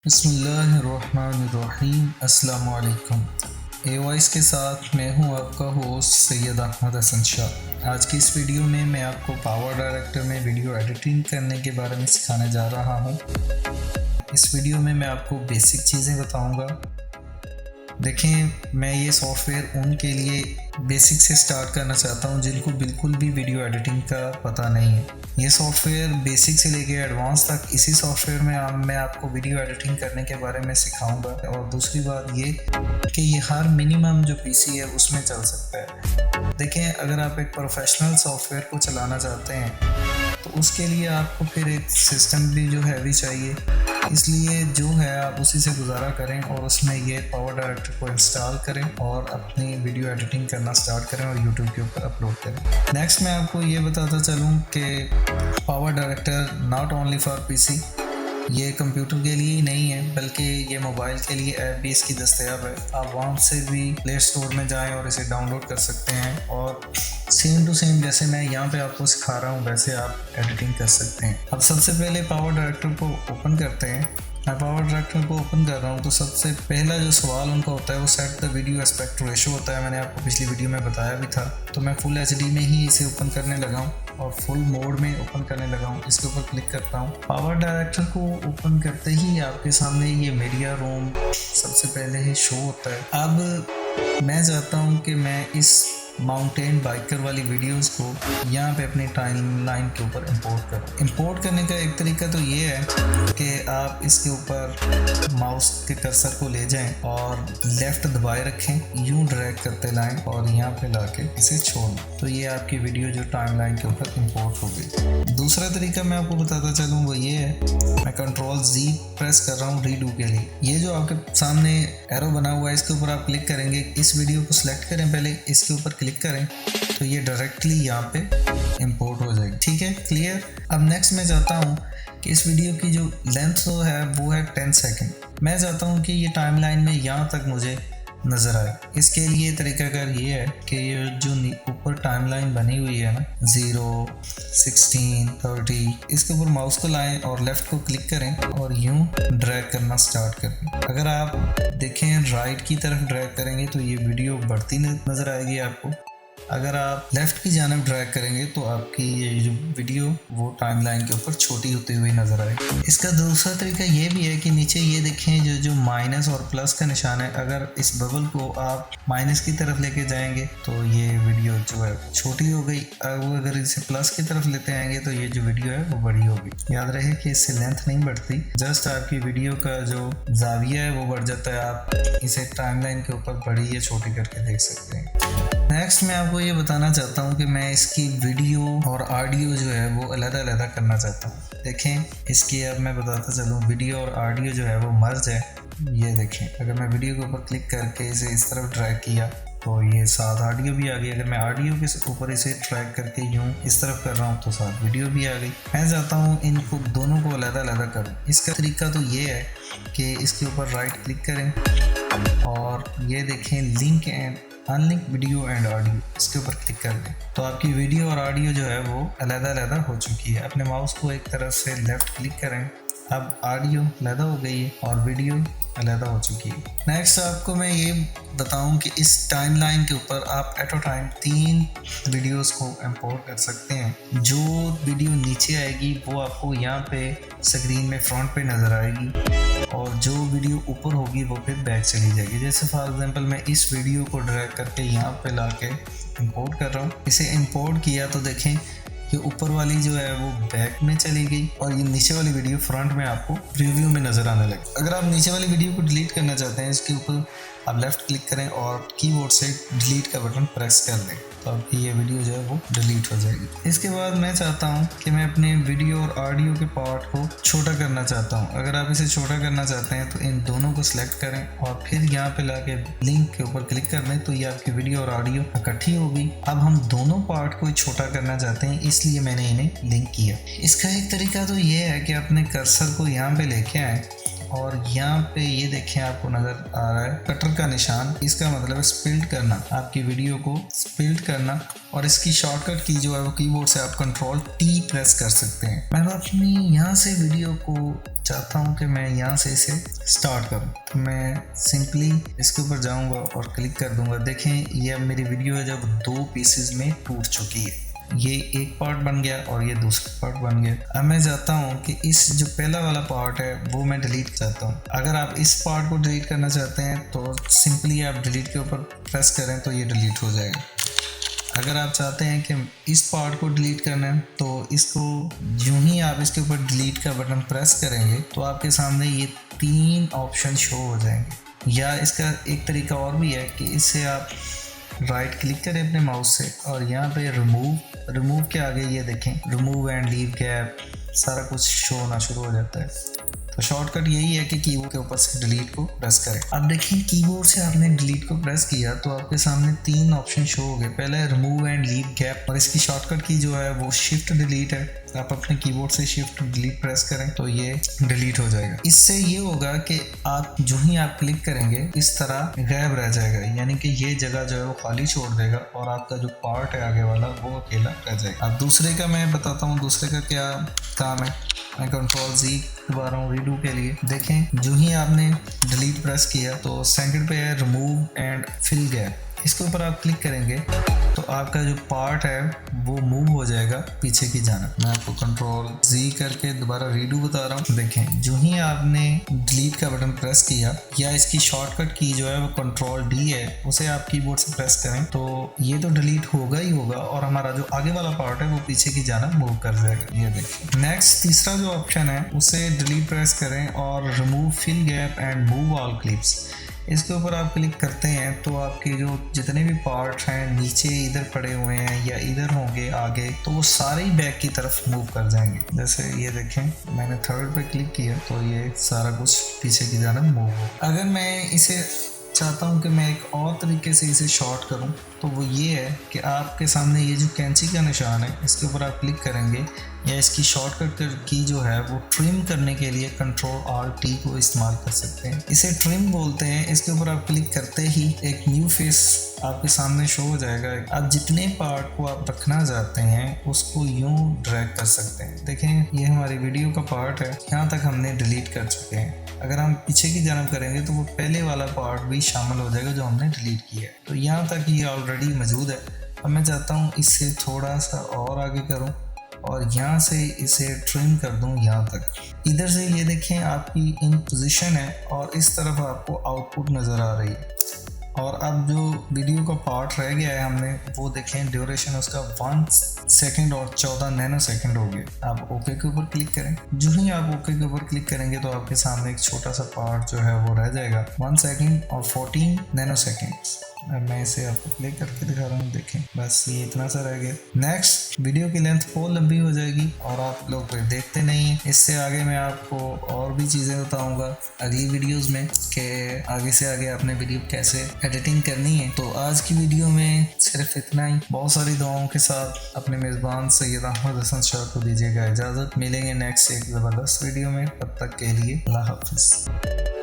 बिस्मिल्लाहिर्रहमानिर्रहीम। अस्सलामु अलैकुम। ए वॉइस के साथ मैं हूं आपका होस्ट सैयद अहमद हसन शाह। आज की इस वीडियो में मैं आपको पावर डायरेक्टर में वीडियो एडिटिंग करने के बारे में सिखाने जा रहा हूं। इस वीडियो में मैं आपको बेसिक चीज़ें बताऊंगा। देखें, मैं ये सॉफ्टवेयर उनके लिए बेसिक से स्टार्ट करना चाहता हूं जिनको बिल्कुल भी वीडियो एडिटिंग का पता नहीं है। ये सॉफ्टवेयर बेसिक से लेके एडवांस तक इसी सॉफ्टवेयर में मैं आपको वीडियो एडिटिंग करने के बारे में सिखाऊंगा। और दूसरी बात ये कि ये हर मिनिमम जो पीसी है उसमें चल सकता है। देखें, अगर आप एक प्रोफेशनल सॉफ्टवेयर को चलाना चाहते हैं तो उसके लिए आपको फिर एक सिस्टम भी जो हैवी चाहिए, इसलिए जो है आप उसी से गुजारा करें और उसमें ये पावर डायरेक्टर को इंस्टॉल करें और अपनी वीडियो एडिटिंग करना स्टार्ट करें और यूट्यूब के ऊपर अपलोड करें। नेक्स्ट मैं आपको ये बताता चलूँ कि power director not only for PC, ये कंप्यूटर के लिए ही नहीं है बल्कि ये मोबाइल के लिए ऐप भी इसकी दस्तयाब है। आप वहाँ से भी प्ले स्टोर में जाएं और इसे डाउनलोड कर सकते हैं और सेम टू सेम जैसे मैं यहाँ पे आपको सिखा रहा हूँ वैसे आप एडिटिंग कर सकते हैं। अब सबसे पहले पावर डायरेक्टर को ओपन करते हैं। मैं पावर डायरेक्टर को ओपन कर रहा हूँ तो सबसे पहला जो सवाल उनका होता है वो set the video aspect ratio होता है। मैंने आपको पिछली वीडियो में बताया भी था। तो मैं फुल एचडी में ही इसे ओपन करने लगा हूँ और फुल मोड में ओपन करने लगा हूँ। इसके ऊपर क्लिक करता हूँ। पावर डायरेक्टर को ओपन करते ही आपके सामने ये मीडिया रूम सबसे पहले ही शो होता है। अब मैं चाहता हूँ कि मैं इस माउंटेन बाइकर वाली वीडियोस को यहाँ पे अपनी टाइमलाइन के ऊपर इंपोर्ट करूँ। इंपोर्ट करने का एक तरीका तो ये है कि आप इसके ऊपर माउस के कर्सर को ले जाएं और लेफ्ट दबाए रखें, यूं ड्रैग करते लाएं और यहाँ पे लाके इसे छोड़ दें तो ये आपकी वीडियो जो टाइमलाइन के ऊपर इंपोर्ट हो गई। दूसरा तरीका मैं आपको बताता चलूँ वो ये है, मैं Ctrl+Z प्रेस कर रहा हूँ रीडू के लिए। ये जो आपके सामने एरो बना हुआ है इसके ऊपर आप क्लिक करेंगे। इस वीडियो को सिलेक्ट करें, पहले इसके ऊपर क्लिक करें तो ये डायरेक्टली यहाँ पे इंपोर्ट हो जाएगी। ठीक है, क्लियर। अब नेक्स्ट मैं चाहता हूँ कि इस वीडियो की जो लेंथ है वो है 10 सेकंड। मैं चाहता हूँ कि ये टाइमलाइन में यहाँ तक मुझे नज़र आए। इसके लिए तरीकाकार ये है कि ये जो ऊपर टाइमलाइन बनी हुई है ना 0, 16, 30, इसके ऊपर माउस को लाएं और लेफ़्ट को क्लिक करें और यूं ड्रैग करना स्टार्ट करें। अगर आप देखें राइट की तरफ ड्रैग करेंगे तो ये वीडियो बढ़ती नज़र आएगी आपको। अगर आप लेफ़्ट की जानब ड्रैग करेंगे तो आपकी ये जो वीडियो वो टाइमलाइन के ऊपर छोटी होती हुई नज़र आएगी। इसका दूसरा तरीका ये भी है कि नीचे ये देखें जो माइनस और प्लस का निशान है, अगर इस बबल को आप माइनस की तरफ लेके जाएंगे तो ये वीडियो जो है छोटी हो गई। अगर इसे प्लस की तरफ लेते आएंगे तो ये जो वीडियो है वो बड़ी होगी। याद रहे कि इससे लेंथ नहीं बढ़ती, जस्ट आपकी वीडियो का जो जाविया है वो बढ़ जाता है। आप इसे टाइमलाइन के ऊपर बड़ी या छोटी करके देख सकते हैं। नेक्स्ट मैं आपको ये बताना चाहता हूँ कि मैं इसकी वीडियो और ऑडियो जो है वो अलग-अलग करना चाहता हूँ। देखें, इसकी अब मैं बताता चलूँ, वीडियो और ऑडियो जो है वो मर्ज है। ये देखें, अगर मैं वीडियो के ऊपर क्लिक करके इसे इस तरफ ड्रैग किया तो ये साथ ऑडियो भी आ गई। अगर मैं ऑडियो के ऊपर इसे ड्रैग करके यूँ इस तरफ कर रहा हूँ तो साथ वीडियो भी आ गई। मैं चाहता हूँ इनको दोनों को अलग-अलग करूँ। इसका तरीका तो ये है कि इसके ऊपर राइट क्लिक करें और ये देखें link and unlink video and audio, इसके ऊपर क्लिक कर दें तो आपकी वीडियो और ऑडियो जो है वो अलग-अलग हो चुकी है। अपने माउस को एक तरफ से लेफ्ट क्लिक करें, अब ऑडियो अलग हो गई है और वीडियो अलग हो चुकी है। नेक्स्ट आपको मैं ये बताऊं कि इस टाइमलाइन के ऊपर आप एट अ टाइम 3 वीडियोस को इंपोर्ट कर सकते हैं। जो वीडियो नीचे आएगी वो आपको यहाँ पे स्क्रीन में फ्रंट पे नज़र आएगी और जो वीडियो ऊपर होगी वो फिर बैक चली जाएगी। जैसे फॉर एग्जांपल मैं इस वीडियो को ड्रैग करके यहाँ पे ला के इंपोर्ट कर रहा हूँ। इसे इंपोर्ट किया तो देखें ये ऊपर वाली जो है वो बैक में चली गई और ये नीचे वाली वीडियो फ्रंट में आपको प्रीव्यू में नज़र आने लगी। अगर आप नीचे वाली वीडियो को डिलीट करना चाहते हैं, इसके ऊपर आप लेफ़्ट क्लिक करें और कीबोर्ड से डिलीट का बटन प्रेस कर दें तो आपकी ये वीडियो जो है वो डिलीट हो जाएगी। इसके बाद मैं चाहता हूँ कि मैं अपने वीडियो और ऑडियो के पार्ट को छोटा करना चाहता हूँ। अगर आप इसे छोटा करना चाहते हैं तो इन दोनों को सिलेक्ट करें और फिर यहाँ पे लाके लिंक के ऊपर क्लिक कर दें तो ये आपकी वीडियो और ऑडियो इकट्ठी होगी। अब हम दोनों पार्ट को छोटा करना चाहते हैं, इसलिए मैंने इन्हें लिंक किया। इसका एक तरीका तो ये है कि अपने कर्सर को यहाँ पे लेके आए और यहाँ पे ये देखें आपको नज़र आ रहा है कटर का निशान, इसका मतलब है स्प्लिट करना, आपकी वीडियो को स्प्लिट करना। और इसकी शॉर्टकट की जो है वो कीबोर्ड से आप कंट्रोल टी प्रेस कर सकते हैं। मैं अपनी यहाँ से वीडियो को चाहता हूँ कि मैं यहाँ से इसे स्टार्ट करूँ, तो मैं सिंपली इसके ऊपर जाऊँगा और क्लिक कर दूँगा। देखें ये अब मेरी वीडियो है जब 2 पीसेस में टूट चुकी है। ये एक पार्ट बन गया और ये दूसरा पार्ट बन गया। अब मैं चाहता हूँ कि इस जो पहला वाला पार्ट है वो मैं डिलीट चाहता हूँ। अगर आप इस पार्ट को डिलीट करना चाहते हैं तो सिंपली आप डिलीट के ऊपर प्रेस करें तो ये डिलीट हो जाएगा। अगर आप चाहते हैं कि इस पार्ट को डिलीट करना है तो इसको यूं ही आप इसके ऊपर डिलीट का बटन प्रेस करेंगे तो आपके सामने ये 3 ऑप्शन शो हो जाएंगे। या इसका एक तरीका और भी है कि इससे आप राइट क्लिक करें अपने माउस से और यहाँ पे रिमूव के आगे ये देखें रिमूव एंड लीव गैप सारा कुछ शो होना शुरू हो जाता है। तो शॉर्टकट यही है कि कीबोर्ड के ऊपर से डिलीट को प्रेस करें। अब देखिए कीबोर्ड से आपने डिलीट को प्रेस किया तो आपके सामने 3 ऑप्शन शो हो गए। पहले रिमूव एंड लीव गैप और इसकी शॉर्टकट की जो है वो शिफ्ट डिलीट है। आप अपने कीबोर्ड से शिफ्ट डिलीट प्रेस करें तो ये डिलीट हो जाएगा। इससे ये होगा कि आप जो ही आप क्लिक करेंगे इस तरह गायब रह जाएगा, यानी कि ये जगह जो है वो खाली छोड़ देगा और आपका जो पार्ट है आगे वाला वो अकेला रह जाएगा। अब दूसरे का मैं बताता हूँ दूसरे का क्या काम है। मैं कंट्रोल Z दबा रहा हूँ रीडू के लिए। देखें जो ही आपने डिलीट प्रेस किया तो सेकंड पे है रिमूव एंड फिल गैप, इसके ऊपर आप क्लिक करेंगे तो आपका जो पार्ट है वो मूव हो जाएगा पीछे की जानिब। मैं आपको कंट्रोल Z करके दोबारा रीडू बता रहा हूँ। देखें जो ही आपने डिलीट का बटन प्रेस किया या इसकी शॉर्टकट की जो है वो कंट्रोल D है, उसे आप कीबोर्ड से प्रेस करें तो ये तो डिलीट होगा ही होगा और हमारा जो आगे वाला पार्ट है वो पीछे की जानिब मूव कर जाएगा। ये देखिए। नेक्स्ट तीसरा जो ऑप्शन है उसे डिलीट प्रेस करें और remove fill gap and move all clips, इसके ऊपर आप क्लिक करते हैं तो आपके जो जितने भी पार्ट हैं नीचे इधर पड़े हुए हैं या इधर होंगे आगे तो वो सारे ही बैक की तरफ मूव कर जाएंगे। जैसे ये देखें मैंने थर्ड पे क्लिक किया तो ये सारा कुछ पीछे की जानिब मूव हो। अगर मैं इसे चाहता हूँ कि मैं एक और तरीके से इसे शॉर्ट करूँ तो वो ये है कि आपके सामने ये जो कैंची का निशान है इसके ऊपर आप क्लिक करेंगे या इसकी शॉर्टकट की जो है वो ट्रिम करने के लिए कंट्रोल-Alt-T को इस्तेमाल कर सकते हैं। इसे ट्रिम बोलते हैं। इसके ऊपर आप क्लिक करते ही एक न्यू फेस आपके सामने शो हो जाएगा। आप जितने पार्ट को आप रखना चाहते हैं उसको यूं ड्रैग कर सकते हैं। देखें ये हमारी वीडियो का पार्ट है, यहाँ तक हमने डिलीट कर चुके हैं। अगर हम पीछे की जानिब करेंगे तो वो पहले वाला पार्ट भी शामिल हो जाएगा जो हमने डिलीट किया है। तो यहाँ तक ये ऑलरेडी मौजूद है। अब मैं चाहता हूँ इससे थोड़ा सा और आगे करूँ और यहाँ से इसे ट्रिम कर दूँ यहाँ तक। इधर से ये देखें आपकी इन पोजीशन है और इस तरफ आपको आउटपुट नज़र आ रही है। और अब जो वीडियो का पार्ट रह गया है हमने वो देखें ड्यूरेशन उसका 1 सेकंड और 14 नैनो सेकंड हो गया। आप ओके के ऊपर क्लिक करें। जो ही आप ओके के ऊपर क्लिक करेंगे तो आपके सामने एक छोटा सा पार्ट जो है वो रह जाएगा 1 सेकंड और 14 नैनो सेकंड्स। अब मैं इसे आपको प्ले करके दिखा रहा हूँ। देखें बस ये इतना सा रह गया। नेक्स्ट वीडियो की लेंथ बहुत लंबी हो जाएगी और आप लोग फिर देखते नहीं हैं। इससे आगे मैं आपको और भी चीज़ें बताऊंगा अगली वीडियोस में कि आगे से आगे आपने वीडियो कैसे एडिटिंग करनी है। तो आज की वीडियो में सिर्फ इतना ही। बहुत सारी दुआओं के साथ अपने मेज़बान सैयद अहमद हसन शाह को दीजिएगा इजाज़त। मिलेंगे नेक्स्ट एक ज़बरदस्त वीडियो में, तब तक के लिए अल्लाह हाफिज़।